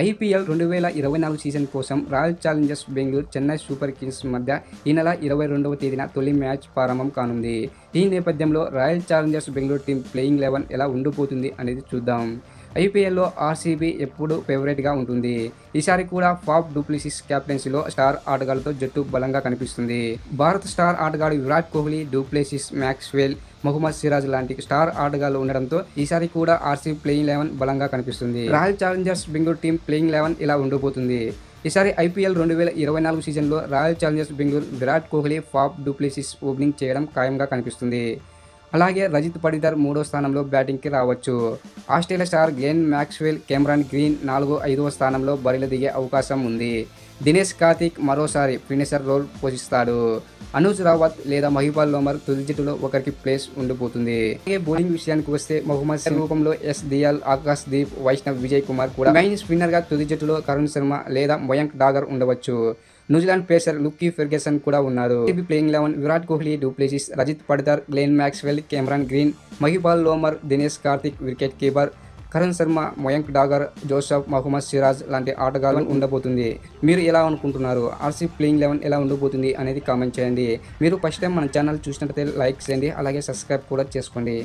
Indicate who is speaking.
Speaker 1: IPL 2024 season కోసం royal Challengers Bengaluru, Chennai super Kings మధ్య ఈ నెల 22వ తేదీన తొలి మ్యాచ్ ప్రారంభం కానుంది. ఈ నేపథ్యంలో royal Challengers Bengaluru team playing 11 ఎలా ఉండిపోతుంది అనేది చూద్దాం. ఐపీఎల్లో ఆర్సీబీ ఎప్పుడూ ఫేవరెట్గా ఉంటుంది. ఈసారి కూడా ఫాఫ్ డు ప్లెసిస్ కెప్టెన్సీలో స్టార్ ఆటగాళ్లతో జట్టు బలంగా కనిపిస్తుంది. భారత స్టార్ ఆటగాడు Virat Kohli, du Plessis, Maxwell, Mohammed Siraj లాంటి స్టార్ ఆటగాళ్లు ఉండడంతో ఈసారి కూడా ఆర్సీబీ ప్లేయింగ్ 11 బలంగా కనిపిస్తుంది. Royal Challengers Bengaluru team playing 11 ఇలా ఉండిపోతుంది. ఈసారి ఐపీఎల్ 2024 సీజన్లో royal Challengers Bengaluru Virat Kohli, Faf du Plessis opening చేయడం ఖాయంగా కనిపిస్తుంది. అలాగే రజిత్ పడిదార్ 3వ స్థానంలో బ్యాటింగ్కి రావచ్చు. Australia star Glenn Maxwell, Cameron green 4, 5వ స్థానంలో బరిలో దిగే అవకాశం ఉంది. దినేష్ కార్తిక్ మరోసారి ఫినిషర్ రోల్ పోషిస్తాడు. అనుజ్ రావత్ లేదా మహిపాల్ లోమర్ తుది జట్టులో ఒకరికి ప్లేస్ ఉండిపోతుంది. అలాగే బౌలింగ్ విషయానికి వస్తే మహమ్మద్ సిరాజ్ రూపంలో ఎస్ దియాల్, ఆకాశ్ దీప్, వైష్ణవ్ విజయ్ కుమార్ కూడా మెయిన్ స్పిన్నర్గా తుది జట్టులో కరుణ్ శర్మ లేదా మయాంక్ డాగర్ ఉండవచ్చు. న్యూజిలాండ్ పేసర్ లుకీ ఫెర్గసన్ కూడా ఉన్నారు. Playing 11 Virat Kohli, du Plessis, Rajat Patidar, Glenn Maxwell, Cameron Green, Mahipal Lomror, Dinesh Karthik, wicket keeper Karn Sharma, Mayank Dagar, Joseph, Mohammed Siraj లాంటి ఆటగాళ్లు ఉండబోతుంది. మీరు ఎలా అనుకుంటున్నారు? ఆర్సీబీ ప్లేయింగ్ 11 ఎలా ఉండబోతుంది అనేది కామెంట్ చేయండి. మీరు ఫస్ట్ టైం మన ఛానల్ చూసినట్లయితే లైక్ చేయండి, అలాగే సబ్స్క్రైబ్ కూడా చేసుకోండి.